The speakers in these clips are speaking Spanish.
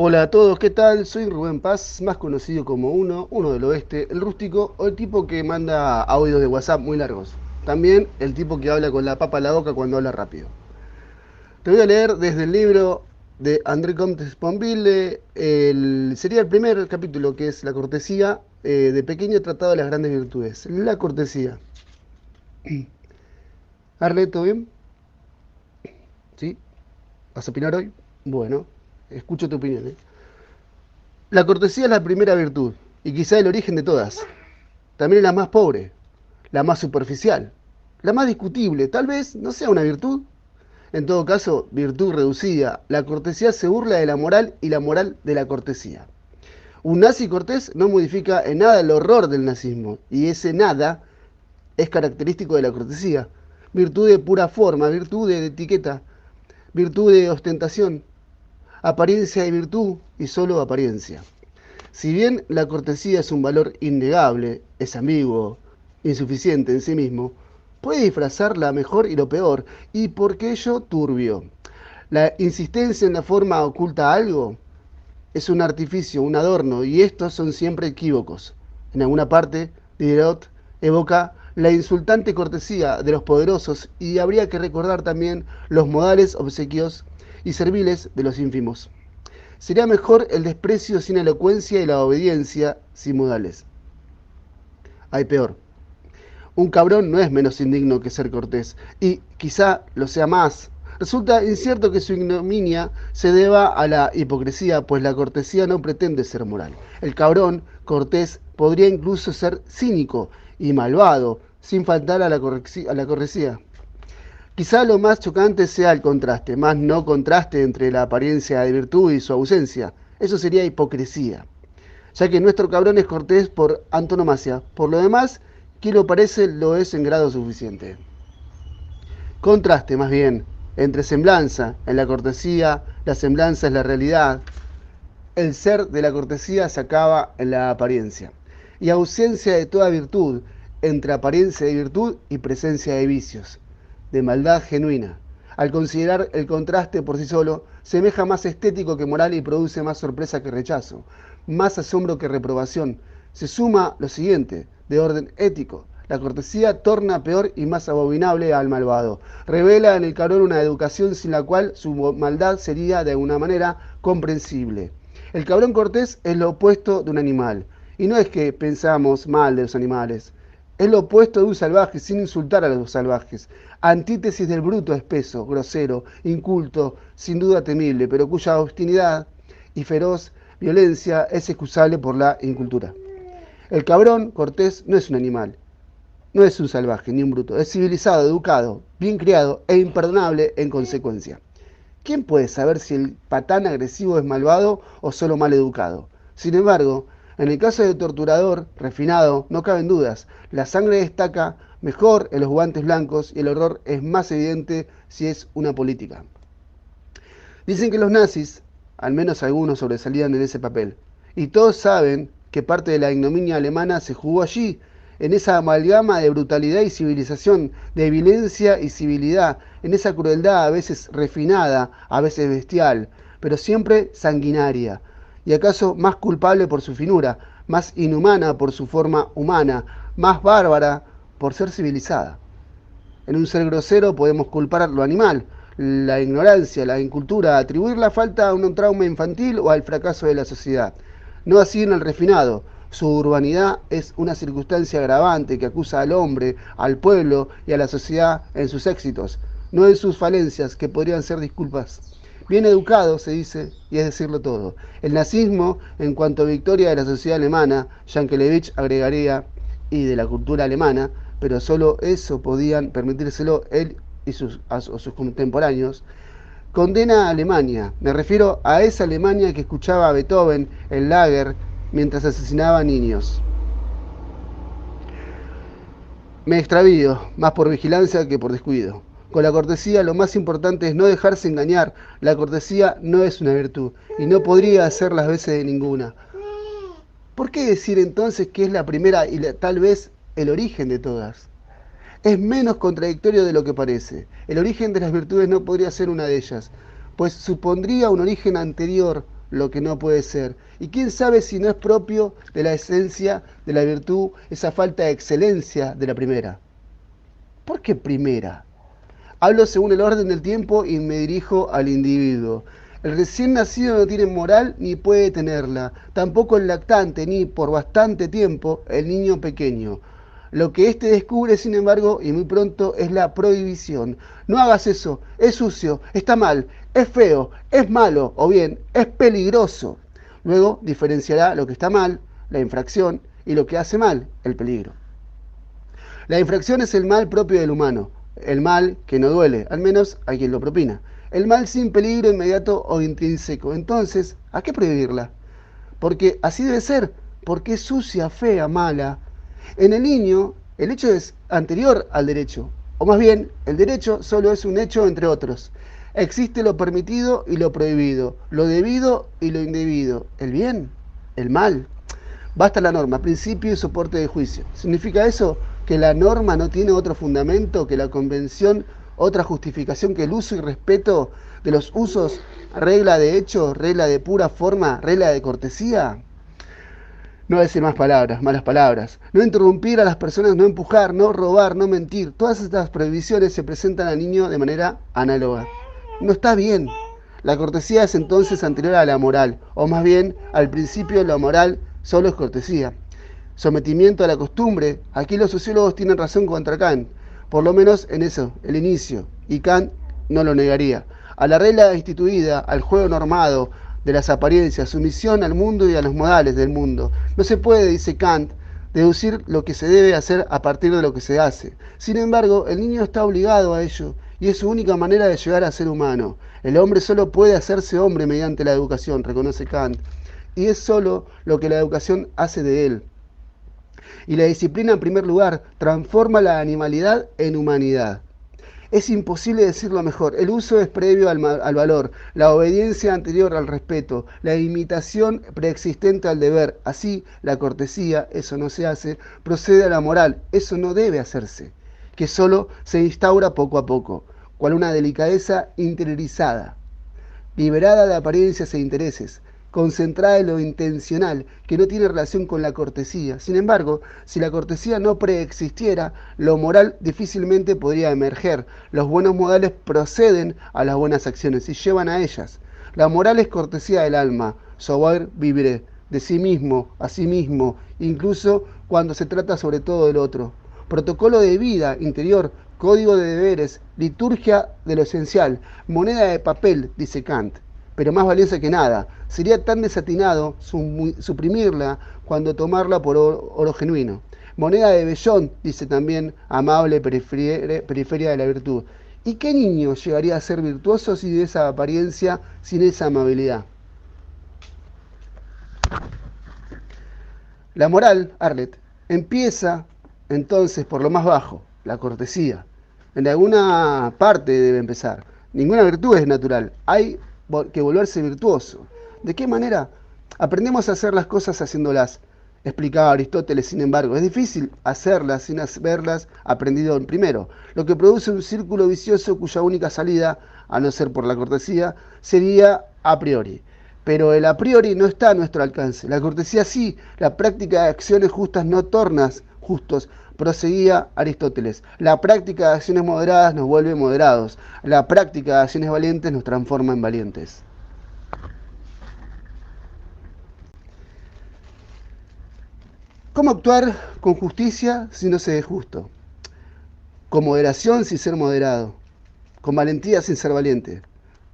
Hola a todos, ¿qué tal? Soy Rubén Paz, más conocido como uno del oeste, el rústico o el tipo que manda audios de WhatsApp muy largos. También el tipo que habla con la papa a la boca cuando habla rápido. Te voy a leer desde el libro de André Comte Sponville, sería el primer capítulo que es la cortesía de pequeño tratado de las grandes virtudes. La cortesía. Arle, ¿todo bien? ¿Sí? ¿Vas a opinar hoy? Bueno, escucho tu opinión, ¿eh? La cortesía es la primera virtud y quizá el origen de todas. También es la más pobre, la más superficial, la más discutible. Tal vez no sea una virtud. En todo caso, virtud reducida. La cortesía se burla de la moral y la moral de la cortesía. Un nazi cortés no modifica en nada el horror del nazismo, y ese nada es característico de la cortesía. Virtud de pura forma, virtud de etiqueta, virtud de ostentación, apariencia de virtud y solo apariencia. Si bien la cortesía es un valor innegable, es ambiguo, insuficiente en sí mismo, puede disfrazarla mejor y lo peor, y por qué ello turbio. La insistencia en la forma oculta algo es un artificio, un adorno, y estos son siempre equívocos. En alguna parte, Diderot evoca la insultante cortesía de los poderosos y habría que recordar también los modales obsequios y serviles de los ínfimos. Sería mejor el desprecio sin elocuencia y la obediencia sin modales. Hay peor. Un cabrón no es menos indigno que ser cortés, y quizá lo sea más. Resulta incierto que su ignominia se deba a la hipocresía, pues la cortesía no pretende ser moral. El cabrón cortés podría incluso ser cínico y malvado, sin faltar a la cortesía. Quizá lo más chocante sea el contraste, más no contraste entre la apariencia de virtud y su ausencia. Eso sería hipocresía, ya que nuestro cabrón es cortés por antonomasia. Por lo demás, quien lo parece lo es en grado suficiente. Contraste, más bien, entre semblanza. En la cortesía, la semblanza es la realidad. El ser de la cortesía se acaba en la apariencia. Y ausencia de toda virtud, entre apariencia de virtud y presencia de vicios, de maldad genuina. Al considerar el contraste por sí solo, semeja más estético que moral y produce más sorpresa que rechazo, más asombro que reprobación. Se suma lo siguiente, de orden ético. La cortesía torna peor y más abominable al malvado. Revela en el cabrón una educación sin la cual su maldad sería de alguna manera comprensible. El cabrón cortés es lo opuesto de un animal. Y no es que pensamos mal de los animales. Es lo opuesto de un salvaje, sin insultar a los salvajes. Antítesis del bruto espeso, grosero, inculto, sin duda temible, pero cuya obstinidad y feroz violencia es excusable por la incultura. El cabrón cortés no es un animal, no es un salvaje ni un bruto, es civilizado, educado, bien criado e imperdonable en consecuencia. ¿Quién puede saber si el patán agresivo es malvado o solo mal educado? Sin embargo, en el caso del torturador refinado, no caben dudas. La sangre destaca mejor en los guantes blancos y el horror es más evidente si es una política. Dicen que los nazis, al menos algunos, sobresalían en ese papel. Y todos saben que parte de la ignominia alemana se jugó allí, en esa amalgama de brutalidad y civilización, de violencia y civilidad, en esa crueldad a veces refinada, a veces bestial, pero siempre sanguinaria. Y acaso más culpable por su finura, más inhumana por su forma humana, más bárbara por ser civilizada. En un ser grosero podemos culpar lo animal, la ignorancia, la incultura, atribuir la falta a un trauma infantil o al fracaso de la sociedad. No así en el refinado. Su urbanidad es una circunstancia agravante que acusa al hombre, al pueblo y a la sociedad en sus éxitos, no en sus falencias, que podrían ser disculpas. Bien educado, se dice, y es decirlo todo. El nazismo, en cuanto a victoria de la sociedad alemana, Yankelevich agregaría, y de la cultura alemana, pero solo eso podían permitírselo él y sus contemporáneos, condena a Alemania. Me refiero a esa Alemania que escuchaba a Beethoven en Lager mientras asesinaba niños. Me extravío, más por vigilancia que por descuido. Con la cortesía lo más importante es no dejarse engañar. La cortesía no es una virtud y no podría ser las veces de ninguna. ¿Por qué decir entonces que es la primera y tal vez el origen de todas? Es menos contradictorio de lo que parece. El origen de las virtudes no podría ser una de ellas, pues supondría un origen anterior, lo que no puede ser. Y quién sabe si no es propio de la esencia de la virtud esa falta de excelencia de la primera. ¿Por qué primera? Hablo según el orden del tiempo y me dirijo al individuo. El recién nacido no tiene moral ni puede tenerla, tampoco el lactante ni, por bastante tiempo, el niño pequeño. Lo que éste descubre, sin embargo, y muy pronto, es la prohibición. No hagas eso, es sucio, está mal, es feo, es malo, o bien, es peligroso. Luego diferenciará lo que está mal, la infracción, y lo que hace mal, el peligro. La infracción es el mal propio del humano, el mal que no duele, al menos a quien lo propina. El mal sin peligro inmediato o intrínseco. Entonces, ¿a qué prohibirla? Porque así debe ser, porque es sucia, fea, mala. En el niño, el hecho es anterior al derecho, o más bien, el derecho solo es un hecho entre otros. Existe lo permitido y lo prohibido, lo debido y lo indebido, el bien, el mal. Basta la norma, principio y soporte de juicio. ¿Significa eso que la norma no tiene otro fundamento que la convención, otra justificación que el uso y respeto de los usos, regla de hecho, regla de pura forma, regla de cortesía? No decir más palabras, malas palabras, no interrumpir a las personas, no empujar, no robar, no mentir. Todas estas prohibiciones se presentan al niño de manera análoga. No está bien. La cortesía es entonces anterior a la moral, o más bien al principio la moral solo es cortesía. Sometimiento a la costumbre. Aquí los sociólogos tienen razón contra Kant, por lo menos en eso, el inicio, y Kant no lo negaría. A la regla instituida, al juego normado de las apariencias, sumisión al mundo y a los modales del mundo. No se puede, dice Kant, deducir lo que se debe hacer a partir de lo que se hace. Sin embargo, el niño está obligado a ello, y es su única manera de llegar a ser humano. El hombre solo puede hacerse hombre mediante la educación, reconoce Kant, y es solo lo que la educación hace de él. Y la disciplina, en primer lugar, transforma la animalidad en humanidad. Es imposible decirlo mejor. El uso es previo al valor, la obediencia anterior al respeto, la imitación preexistente al deber. Así, la cortesía, eso no se hace, procede a la moral, eso no debe hacerse, que solo se instaura poco a poco, cual una delicadeza interiorizada, liberada de apariencias e intereses, concentrada en lo intencional, que no tiene relación con la cortesía. Sin embargo, si la cortesía no preexistiera, lo moral difícilmente podría emerger. Los buenos modales proceden a las buenas acciones y llevan a ellas. La moral es cortesía del alma, savoir vivre, de sí mismo, a sí mismo, incluso cuando se trata sobre todo del otro. Protocolo de vida interior, código de deberes, liturgia de lo esencial, moneda de papel, dice Kant, pero más valiosa que nada. Sería tan desatinado suprimirla cuando tomarla por oro genuino. Moneda de vellón, dice también, amable periferia de la virtud. ¿Y qué niño llegaría a ser virtuoso sin esa apariencia, sin esa amabilidad? La moral, Arlet, empieza entonces por lo más bajo, la cortesía. En alguna parte debe empezar. Ninguna virtud es natural. Hay que volverse virtuoso. ¿De qué manera? Aprendemos a hacer las cosas haciéndolas. Explicaba Aristóteles, sin embargo, es difícil hacerlas sin haberlas aprendido en primero, lo que produce un círculo vicioso cuya única salida, a no ser por la cortesía, sería a priori. Pero el a priori no está a nuestro alcance. La cortesía sí, la práctica de acciones justas no tornas justos, proseguía Aristóteles. La práctica de acciones moderadas nos vuelve moderados. La práctica de acciones valientes nos transforma en valientes. ¿Cómo actuar con justicia si no se es justo? Con moderación sin ser moderado. Con valentía sin ser valiente.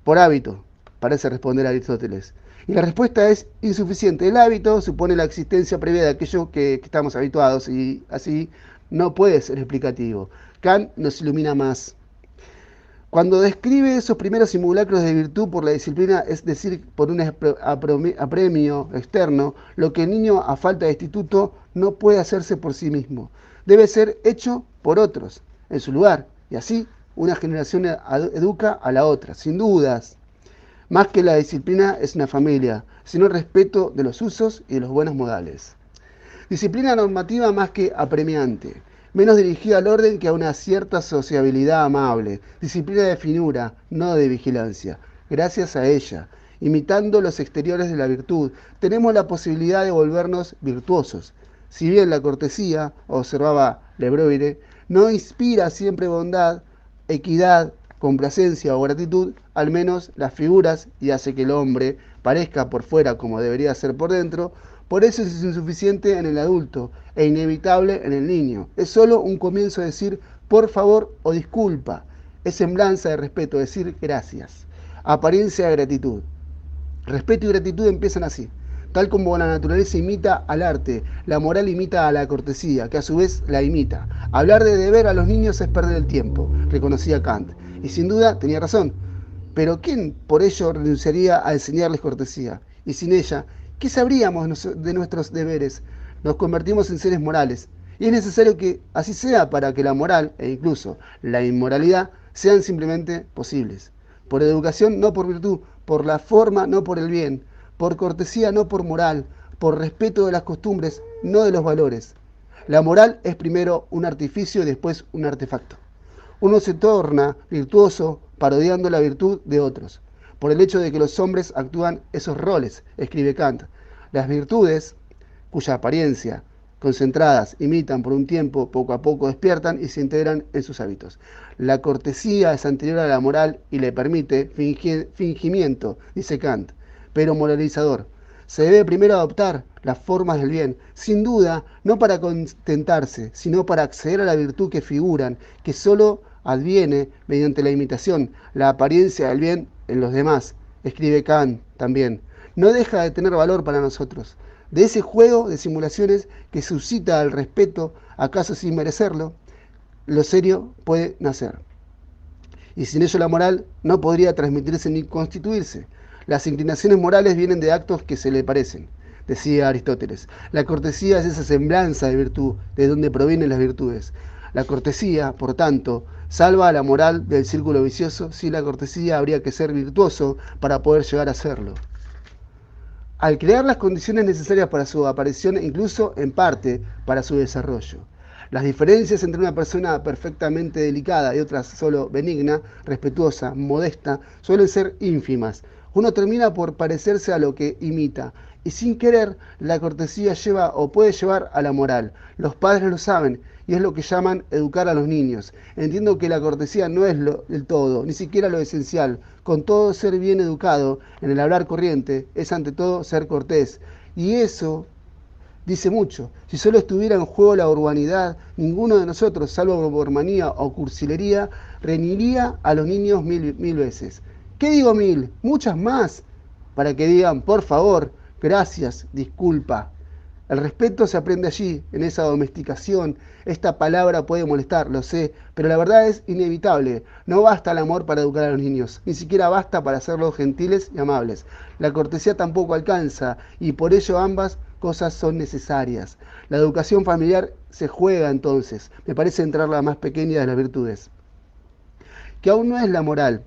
Por hábito, parece responder Aristóteles. Y la respuesta es insuficiente. El hábito supone la existencia previa de aquello que estamos habituados y así no puede ser explicativo. Kant nos ilumina más. Cuando describe esos primeros simulacros de virtud por la disciplina, es decir, por un apremio externo, lo que el niño a falta de instituto no puede hacerse por sí mismo. Debe ser hecho por otros, en su lugar, y así una generación educa a la otra, sin dudas. Más que la disciplina es una familia, sino el respeto de los usos y de los buenos modales. Disciplina normativa más que apremiante, menos dirigida al orden que a una cierta sociabilidad amable, disciplina de finura, no de vigilancia. Gracias a ella, imitando los exteriores de la virtud, tenemos la posibilidad de volvernos virtuosos. Si bien la cortesía, observaba Le Breuil, no inspira siempre bondad, equidad, complacencia o gratitud, al menos las figuras, y hace que el hombre parezca por fuera como debería ser por dentro. Por eso es insuficiente en el adulto e inevitable en el niño. Es solo un comienzo de decir por favor o disculpa. Es semblanza de respeto, decir gracias. Apariencia de gratitud. Respeto y gratitud empiezan así. Tal como la naturaleza imita al arte, la moral imita a la cortesía, que a su vez la imita. Hablar de deber a los niños es perder el tiempo, reconocía Kant. Y sin duda tenía razón. Pero ¿quién por ello renunciaría a enseñarles cortesía? Y sin ella, ¿qué sabríamos de nuestros deberes? Nos convertimos en seres morales. Y es necesario que así sea para que la moral, e incluso la inmoralidad, sean simplemente posibles. Por educación, no por virtud, por la forma, no por el bien, por cortesía, no por moral, por respeto de las costumbres, no de los valores. La moral es primero un artificio y después un artefacto. Uno se torna virtuoso parodiando la virtud de otros, por el hecho de que los hombres actúan esos roles, escribe Kant. Las virtudes, cuya apariencia concentradas imitan por un tiempo, poco a poco despiertan y se integran en sus hábitos. La cortesía es anterior a la moral y le permite fingimiento, dice Kant, pero moralizador. Se debe primero adoptar las formas del bien, sin duda, no para contentarse, sino para acceder a la virtud que figuran, que sólo adviene mediante la imitación, la apariencia del bien en los demás, escribe Kant también. No deja de tener valor para nosotros. De ese juego de simulaciones que suscita el respeto, acaso sin merecerlo, lo serio puede nacer. Y sin ello la moral no podría transmitirse ni constituirse. Las inclinaciones morales vienen de actos que se le parecen, decía Aristóteles. La cortesía es esa semblanza de virtud, de donde provienen las virtudes. La cortesía, por tanto, salva a la moral del círculo vicioso. Sin la cortesía habría que ser virtuoso para poder llegar a serlo. Al crear las condiciones necesarias para su aparición, incluso en parte para su desarrollo. Las diferencias entre una persona perfectamente delicada y otra solo benigna, respetuosa, modesta, suelen ser ínfimas. Uno termina por parecerse a lo que imita, y sin querer, la cortesía lleva o puede llevar a la moral. Los padres lo saben, y es lo que llaman educar a los niños. Entiendo que la cortesía no es el todo, ni siquiera lo esencial. Con todo, ser bien educado en el hablar corriente es ante todo ser cortés. Y eso dice mucho. Si solo estuviera en juego la urbanidad, ninguno de nosotros, salvo por manía o cursilería, reñiría a los niños mil veces. ¿Qué digo mil? Muchas más, para que digan, por favor, gracias, disculpa. El respeto se aprende allí, en esa domesticación. Esta palabra puede molestar, lo sé, pero la verdad es inevitable. No basta el amor para educar a los niños, ni siquiera basta para hacerlos gentiles y amables. La cortesía tampoco alcanza, y por ello ambas cosas son necesarias. La educación familiar se juega entonces, me parece entrar la más pequeña de las virtudes, que aún no es la moral,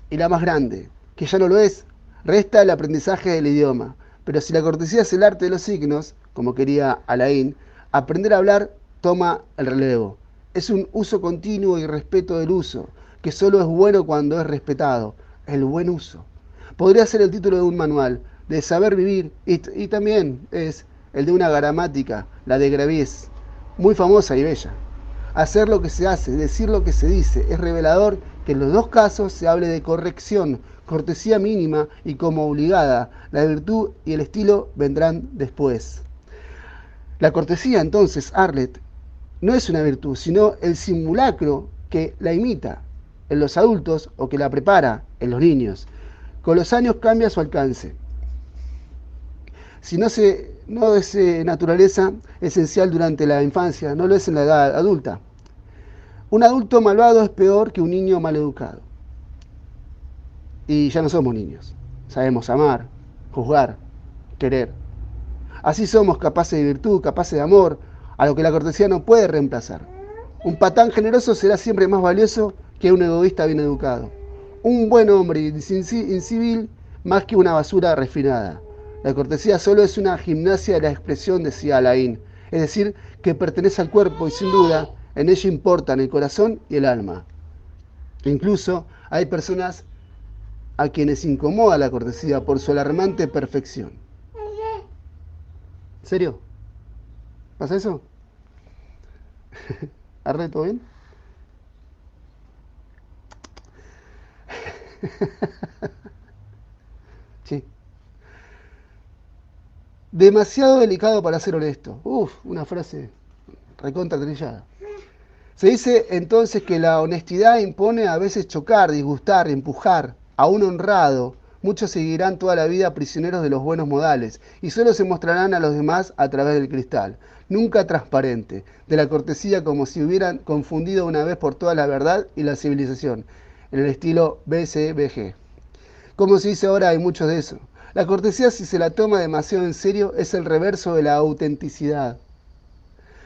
y la más grande, que ya no lo es, resta el aprendizaje del idioma. Pero si la cortesía es el arte de los signos, como quería Alain, aprender a hablar toma el relevo. Es un uso continuo y respeto del uso, que solo es bueno cuando es respetado, el buen uso. Podría ser el título de un manual, de saber vivir, y también es el de una gramática, la de Gravies, muy famosa y bella. Hacer lo que se hace, decir lo que se dice, es revelador que en los dos casos se hable de corrección, cortesía mínima y como obligada. La virtud y el estilo vendrán después. La cortesía, entonces, Arlet, no es una virtud, sino el simulacro que la imita en los adultos o que la prepara en los niños. Con los años cambia su alcance. Si no es naturaleza esencial durante la infancia, no lo es en la edad adulta. Un adulto malvado es peor que un niño maleducado. Y ya no somos niños. Sabemos amar, juzgar, querer. Así somos capaces de virtud, capaces de amor, a lo que la cortesía no puede reemplazar. Un patán generoso será siempre más valioso que un egoísta bien educado. Un buen hombre incivil más que una basura refinada. La cortesía solo es una gimnasia de la expresión, decía Alain. Es decir, que pertenece al cuerpo y sin duda en ella importan el corazón y el alma. Incluso hay personas a quienes incomoda la cortesía por su alarmante perfección. ¿En serio? ¿Pasa eso? ¿Arre, todo bien? Sí. Demasiado delicado para ser honesto. Uf, una frase recontra trillada. Se dice entonces que la honestidad impone a veces chocar, disgustar, empujar. A un honrado, muchos seguirán toda la vida prisioneros de los buenos modales y solo se mostrarán a los demás a través del cristal, nunca transparente, de la cortesía como si hubieran confundido una vez por todas la verdad y la civilización, en el estilo BCBG. Como se dice ahora, hay mucho de eso. La cortesía, si se la toma demasiado en serio, es el reverso de la autenticidad.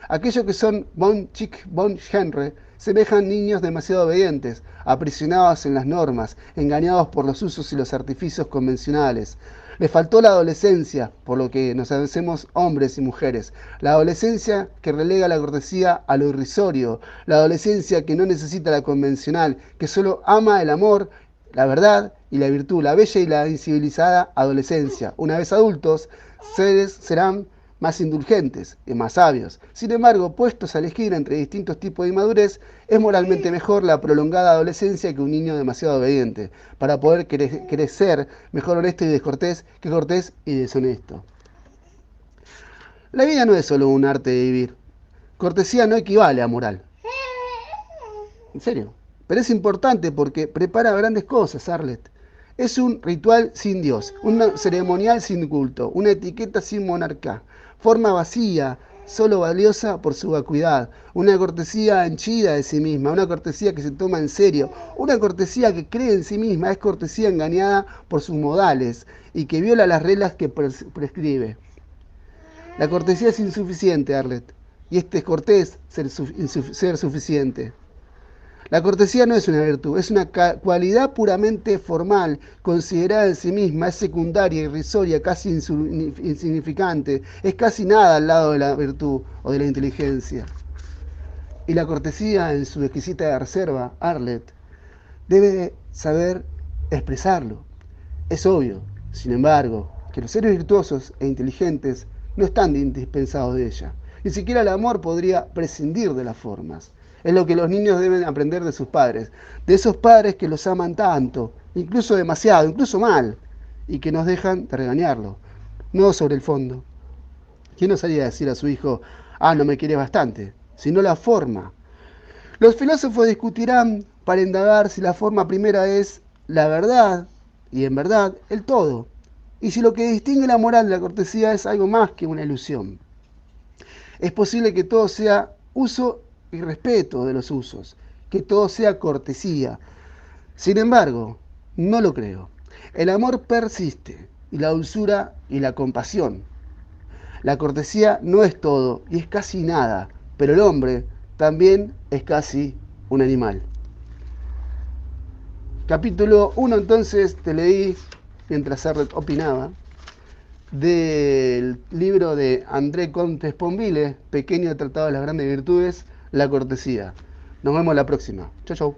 Aquellos que son bon chic, bon genre, semejan niños demasiado obedientes, aprisionados en las normas, engañados por los usos y los artificios convencionales. Les faltó la adolescencia, por lo que nos hacemos hombres y mujeres. La adolescencia que relega la cortesía a lo irrisorio. La adolescencia que no necesita la convencional, que solo ama el amor, la verdad y la virtud. La bella y la incivilizada adolescencia. Una vez adultos, serán más indulgentes y más sabios. Sin embargo, puestos a elegir entre distintos tipos de inmadurez, es moralmente mejor la prolongada adolescencia que un niño demasiado obediente, para poder crecer mejor honesto y descortés que cortés y deshonesto. La vida no es solo un arte de vivir. Cortesía no equivale a moral. En serio. Pero es importante porque prepara grandes cosas, Arlet. Es un ritual sin Dios, un ceremonial sin culto, una etiqueta sin monarca, forma vacía, solo valiosa por su vacuidad, una cortesía henchida de sí misma, una cortesía que se toma en serio, una cortesía que cree en sí misma, es cortesía engañada por sus modales y que viola las reglas que prescribe. La cortesía es insuficiente, Arlet, y este es cortés ser suficiente. La cortesía no es una virtud, es una cualidad puramente formal, considerada en sí misma, es secundaria, irrisoria, casi insignificante, es casi nada al lado de la virtud o de la inteligencia. Y la cortesía, en su exquisita reserva, Arlet, debe saber expresarlo. Es obvio, sin embargo, que los seres virtuosos e inteligentes no están indispensados de ella. Ni siquiera el amor podría prescindir de las formas. Es lo que los niños deben aprender de sus padres, de esos padres que los aman tanto, incluso demasiado, incluso mal, y que nos dejan de regañarlo, no sobre el fondo. ¿Quién osaría decir a su hijo, no me quieres bastante? Sino la forma. Los filósofos discutirán para indagar si la forma primera es la verdad, y en verdad el todo, y si lo que distingue la moral de la cortesía es algo más que una ilusión. Es posible que todo sea uso y respeto de los usos, que todo sea cortesía. Sin embargo, no lo creo. El amor persiste, y la dulzura y la compasión. La cortesía no es todo, y es casi nada, pero el hombre también es casi un animal. Capítulo 1 entonces te leí, mientras Arlet opinaba, del libro de André Comte Sponville, Pequeño Tratado de las Grandes Virtudes, La Cortesía. Nos vemos la próxima. Chau, chau.